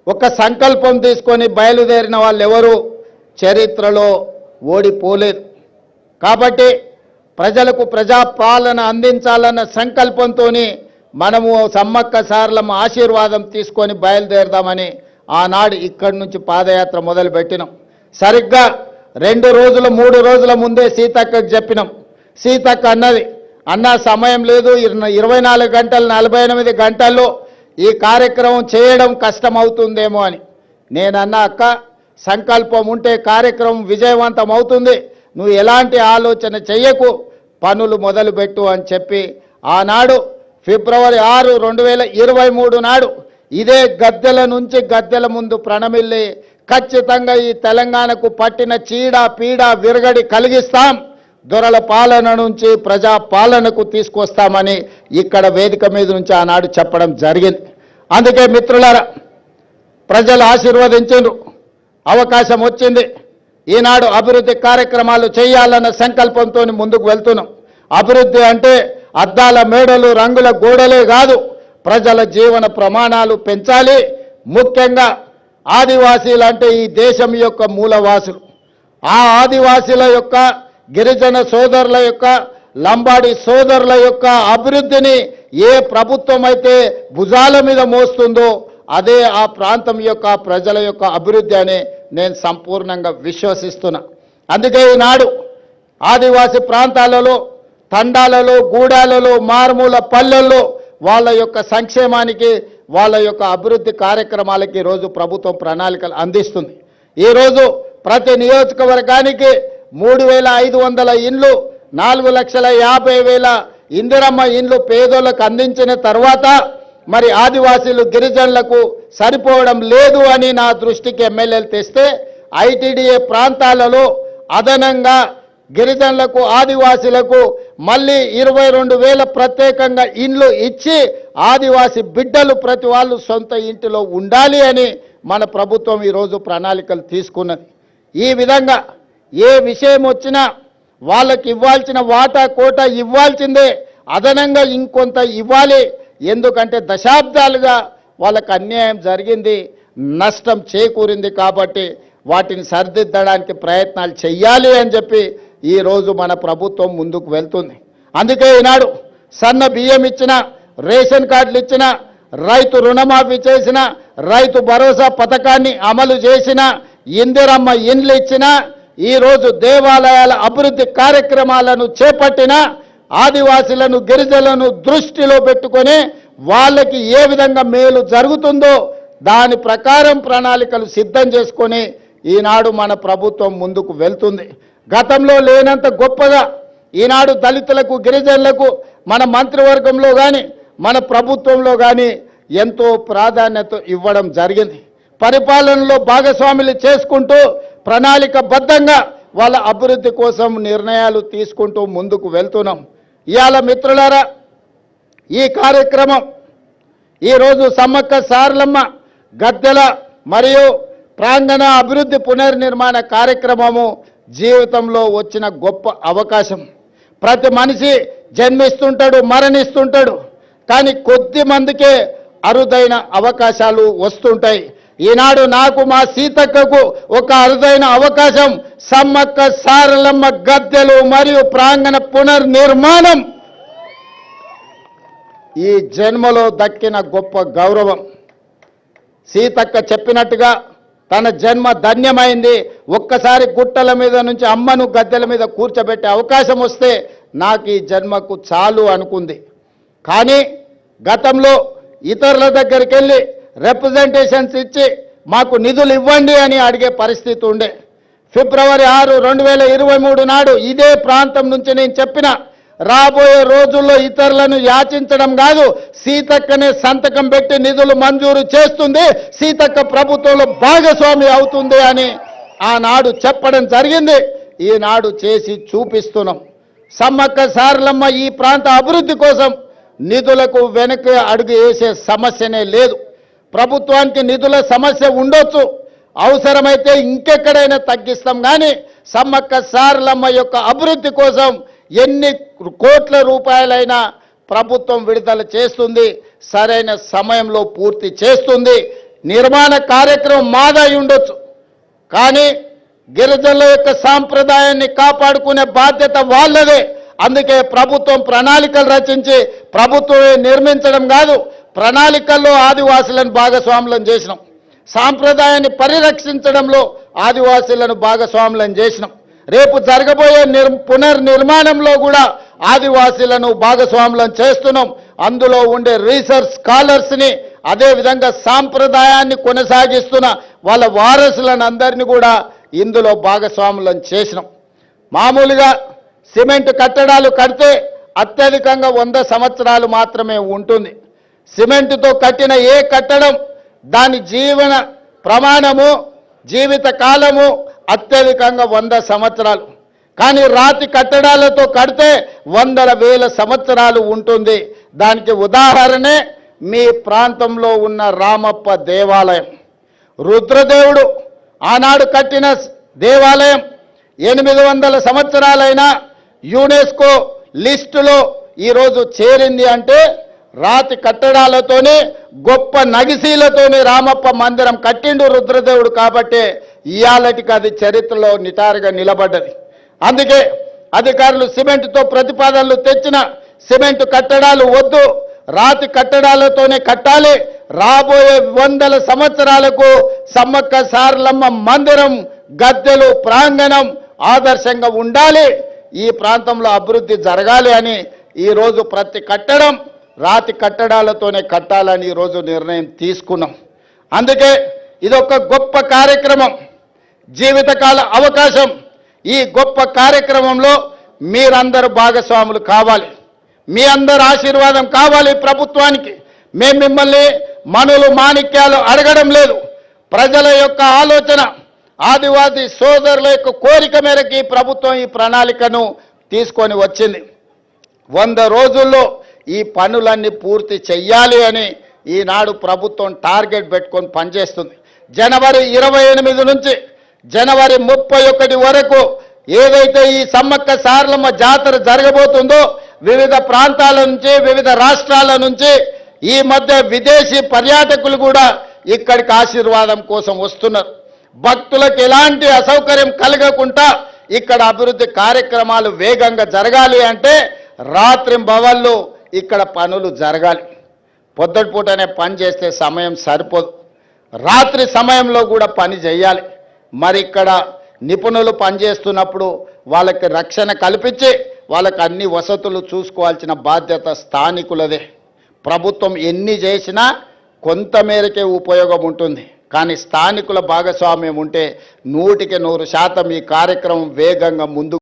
ఒక సంకల్పం తీసుకొని బయలుదేరిన వాళ్ళు ఎవరు చరిత్రలో ఓడిపోలేదు. కాబట్టి ప్రజలకు ప్రజాపాలన అందించాలన్న సంకల్పంతో మనము సమ్మక్క సారలమ్మ ఆశీర్వాదం తీసుకొని బయలుదేరదామని ఆనాడు ఇక్కడి నుంచి పాదయాత్ర మొదలుపెట్టినాం. సరిగ్గా 2 రోజుల 3 రోజుల ముందే సీతక్కకు చెప్పినాం. సీతక్క అన్నది, అన్న సమయం లేదు, 24 గంటలు 48 గంటల్లో ఈ కార్యక్రమం చేయడం కష్టమవుతుందేమో అని. నేనన్నా, అక్క సంకల్పం ఉంటే కార్యక్రమం విజయవంతం అవుతుంది, నువ్వు ఎలాంటి ఆలోచన చెయ్యకు, పనులు మొదలుపెట్టు అని చెప్పి ఆనాడు ఫిబ్రవరి 6, 2023 నాడు ఇదే గద్దెల నుంచి గద్దెల ముందు ప్రణమిల్లి ఖచ్చితంగా ఈ తెలంగాణకు పట్టిన చీడ పీడ విరగడి కలిగిస్తాం, దొరల పాలన నుంచి ప్రజా పాలనకు తీసుకొస్తామని ఇక్కడ వేదిక మీద నుంచి ఆనాడు చెప్పడం జరిగింది. అందుకే మిత్రులారా, ప్రజలు ఆశీర్వదించారు, అవకాశం వచ్చింది. ఈనాడు అభివృద్ధి కార్యక్రమాలు చేయాలన్న సంకల్పంతో ముందుకు వెళ్తున్నాం. అభివృద్ధి అంటే అద్దాల మేడలు రంగుల గోడలే కాదు, ప్రజల జీవన ప్రమాణాలు పెంచాలి. ముఖ్యంగా ఆదివాసీలు అంటే ఈ దేశం యొక్క మూలవాసులు. ఆ ఆదివాసీల యొక్క, గిరిజన సోదరుల యొక్క, లంబాడి సోదరుల యొక్క అభివృద్ధిని ఏ ప్రభుత్వం అయితే భుజాల మీద మోస్తుందో అదే ఆ ప్రాంతం యొక్క ప్రజల యొక్క అభివృద్ధి అని నేను సంపూర్ణంగా విశ్వసిస్తున్నా. అందుకే ఈనాడు ఆదివాసీ ప్రాంతాలలో, తండాలలో, గూడాలలో, మారుమూల పల్లెల్లో వాళ్ళ యొక్క సంక్షేమానికి, వాళ్ళ యొక్క అభివృద్ధి కార్యక్రమాలకి ఈరోజు ప్రభుత్వం ప్రణాళికలు అందిస్తుంది. ఈరోజు ప్రతి నియోజకవర్గానికి 3,500 ఇండ్లు, 4,50,000 ఇందిరమ్మ ఇండ్లు పేదోళ్ళకు అందించిన తర్వాత మరి ఆదివాసీలు గిరిజనులకు సరిపోవడం లేదు అని నా దృష్టికి ఎమ్మెల్యేలు తెస్తే ఐటీడీఏ ప్రాంతాలలో అదనంగా గిరిజనులకు, ఆదివాసీలకు మళ్ళీ 22,000 ప్రత్యేకంగా ఇండ్లు ఇచ్చి ఆదివాసీ బిడ్డలు ప్రతి వాళ్ళు సొంత ఇంటిలో ఉండాలి అని మన ప్రభుత్వం ఈరోజు ప్రణాళికలు తీసుకున్నది. ఈ విధంగా ఏ విషయం వచ్చినా వాళ్ళకి ఇవ్వాల్సిన వాటా కోటా ఇవ్వాల్సిందే, అదనంగా ఇంకొంత ఇవ్వాలి. ఎందుకంటే దశాబ్దాలుగా వాళ్ళకు అన్యాయం జరిగింది, నష్టం చేకూరింది. కాబట్టి వాటిని సరిదిద్దడానికి ప్రయత్నాలు చెయ్యాలి అని చెప్పి ఈరోజు మన ప్రభుత్వం ముందుకు వెళ్తుంది. అందుకే ఈనాడు సన్న బియ్యం ఇచ్చిన, రేషన్ కార్డులు ఇచ్చిన, రైతు రుణమాఫీ చేసిన, రైతు భరోసా పథకాన్ని అమలు చేసిన, ఇందిరమ్మ ఇండ్లు ఇచ్చిన, ఈరోజు దేవాలయాల అభివృద్ధి కార్యక్రమాలను చేపట్టిన, ఆదివాసీలను, గిరిజనులను దృష్టిలో పెట్టుకొని వాళ్ళకి ఏ విధంగా మేలు జరుగుతుందో దాని ప్రకారం ప్రణాళికలు సిద్ధం చేసుకొని ఈనాడు మన ప్రభుత్వం ముందుకు వెళ్తుంది. గతంలో లేనంత గొప్పగా ఈనాడు దళితులకు, గిరిజనులకు మన మంత్రివర్గంలో కానీ మన ప్రభుత్వంలో కానీ ఎంతో ప్రాధాన్యత ఇవ్వడం జరిగింది. పరిపాలనలో భాగస్వాములు చేసుకుంటూ ప్రణాళికబద్ధంగా వాళ్ళ అభివృద్ధి కోసం నిర్ణయాలు తీసుకుంటూ ముందుకు వెళ్తున్నాం. ఇవాళ మిత్రులారా, ఈ కార్యక్రమం ఈరోజు సమ్మక్క సారలమ్మ గద్దెల మరియు ప్రాంగణ అభివృద్ధి పునర్నిర్మాణ కార్యక్రమము జీవితంలో వచ్చిన గొప్ప అవకాశం. ప్రతి మనిషి జన్మిస్తుంటాడు, మరణిస్తుంటాడు, కానీ కొద్ది మందికే అరుదైన అవకాశాలు వస్తుంటాయి. ఈనాడు నాకు, మా సీతక్కకు ఒక అరుదైన అవకాశం, సమ్మక్క సారలమ్మ గద్దెలు మరియు ప్రాంగణ పునర్నిర్మాణం. ఈ జన్మలో దక్కిన గొప్ప గౌరవం. సీతక్క చెప్పినట్టుగా తన జన్మ ధన్యమైంది. ఒక్కసారి గుట్టల మీద నుంచి అమ్మను గద్దెల మీద కూర్చోబెట్టే అవకాశం వస్తే నాకు ఈ జన్మకు చాలు అనుకుంది. కానీ గతంలో ఇతరుల దగ్గరికి వెళ్ళి రిప్రజెంటేషన్స్ ఇచ్చి మాకు నిధులు ఇవ్వండి అని అడిగే పరిస్థితి ఉండే. ఫిబ్రవరి 6, 2023 నాడు ఇదే ప్రాంతం నుంచి నేను చెప్పిన, రాబోయే రోజుల్లో ఇతరులను యాచించడం కాదు, సీతక్కనే సంతకం పెట్టి నిధులు మంజూరు చేస్తుంది, సీతక్క ప్రభుత్వంలో భాగస్వామి అవుతుంది అని ఆనాడు చెప్పడం జరిగింది. ఈనాడు చేసి చూపిస్తున్నాం. సమ్మక్క సారలమ్మ ఈ ప్రాంత అభివృద్ధి కోసం నిధులకు వెనక్కి అడుగు వేసే సమస్యనే లేదు. ప్రభుత్వానికి నిధుల సమస్య ఉండొచ్చు, అవసరమైతే ఇంకెక్కడైనా తగ్గిస్తాం, కానీ సమ్మక్క సారలమ్మ యొక్క అభివృద్ధి కోసం ఎన్ని కోట్ల రూపాయలైనా ప్రభుత్వం విడుదల చేస్తుంది, సరైన సమయంలో పూర్తి చేస్తుంది. నిర్మాణ కార్యక్రమం మాదై ఉండొచ్చు, కానీ గిరిజనుల యొక్క సాంప్రదాయాన్ని కాపాడుకునే బాధ్యత వాళ్ళదే. అందుకే ప్రభుత్వం ప్రణాళికలు రచించి ప్రభుత్వమే నిర్మించడం కాదు, ప్రణాళికల్లో ఆదివాసులను భాగస్వాములను చేసినాం. సాంప్రదాయాన్ని పరిరక్షించడంలో ఆదివాసీలను భాగస్వాములను చేసినాం. రేపు జరగబోయే పునర్నిర్మాణంలో కూడా ఆదివాసీలను భాగస్వాములను చేస్తున్నాం. అందులో ఉండే రీసెర్చ్ స్కాలర్స్ని, అదేవిధంగా సాంప్రదాయాన్ని కొనసాగిస్తున్న వాళ్ళ వారసులను అందరినీ కూడా ఇందులో భాగస్వాములను చేసినాం. మామూలుగా సిమెంట్ కట్టడాలు కడితే అత్యధికంగా 100 సంవత్సరాలు మాత్రమే ఉంటుంది. సిమెంటుతో కట్టిన ఏ కట్టడం దాని జీవన ప్రమాణము, జీవిత కాలము అత్యధికంగా 100 సంవత్సరాలు. కానీ రాతి కట్టడాలతో కడితే 100,000 సంవత్సరాలు ఉంటుంది. దానికి ఉదాహరణే మీ ప్రాంతంలో ఉన్న రామప్ప దేవాలయం. రుద్రదేవుడు ఆనాడు కట్టిన దేవాలయం 800 సంవత్సరాలైనా యునెస్కో లిస్టులో ఈరోజు చేరింది అంటే రాతి కట్టడాలతోనే, గొప్ప నగిశీలతోనే రామప్ప మందిరం కట్టిండు రుద్రదేవుడు. కాబట్టే ఇయాలటికి అది చరిత్రలో నిటారుగా నిలబడ్డది. అందుకే అధికారులు సిమెంటుతో ప్రతిపాదనలు తెచ్చిన సిమెంటు కట్టడాలు వద్దు, రాతి కట్టడాలతోనే కట్టాలి. రాబోయే 100 సంవత్సరాలకు సమ్మక్క సారలమ్మ మందిరం, గద్దెలు, ప్రాంగణం ఆదర్శంగా ఉండాలి. ఈ ప్రాంతంలో అభివృద్ధి జరగాలి అని ఈరోజు ప్రతి కట్టడం రాతి కట్టడాలతోనే కట్టాలని ఈరోజు నిర్ణయం తీసుకున్నాం. అందుకే ఇదొక గొప్ప కార్యక్రమం, జీవితకాల అవకాశం. ఈ గొప్ప కార్యక్రమంలో మీరందరూ భాగస్వాములు కావాలి. మీ అందరి ఆశీర్వాదం కావాలి ప్రభుత్వానికి. మేము మిమ్మల్ని మనులు మాణిక్యాలు అడగడం లేదు. ప్రజల యొక్క ఆలోచన, ఆదివాసీ సోదరుల యొక్క కోరిక మేరకు ఈ ప్రభుత్వం ఈ ప్రణాళికను తీసుకొని వచ్చింది. 100 రోజుల్లో ఈ పనులన్నీ పూర్తి చెయ్యాలి అని ఈనాడు ప్రభుత్వం టార్గెట్ పెట్టుకొని పనిచేస్తుంది. జనవరి 28 నుంచి జనవరి 31 వరకు ఏదైతే ఈ సమ్మక్క సారలమ్మ జాతర జరగబోతుందో వివిధ ప్రాంతాల నుంచి, వివిధ రాష్ట్రాల నుంచి ఈ మధ్య విదేశీ పర్యాటకులు కూడా ఇక్కడికి ఆశీర్వాదం కోసం వస్తున్నారు. భక్తులకు ఎలాంటి అసౌకర్యం కలగకుండా ఇక్కడ అభివృద్ధి కార్యక్రమాలు వేగంగా జరగాలి అంటే రాత్రింబవళ్ళు ఇక్కడ పనులు జరగాలి. పొద్దుటిపూటనే పని చేస్తే సమయం సరిపోదు, రాత్రి సమయంలో కూడా పని చేయాలి. మరి ఇక్కడ నిపుణులు పనిచేస్తున్నప్పుడు వాళ్ళకి రక్షణ కల్పించి వాళ్ళకి అన్ని వసతులు చూసుకోవాల్సిన బాధ్యత స్థానికులదే. ప్రభుత్వం ఎన్ని చేసినా కొంతమేరకే ఉపయోగం ఉంటుంది, కానీ స్థానికుల భాగస్వామ్యం ఉంటే 100% ఈ కార్యక్రమం వేగంగా ముందుకు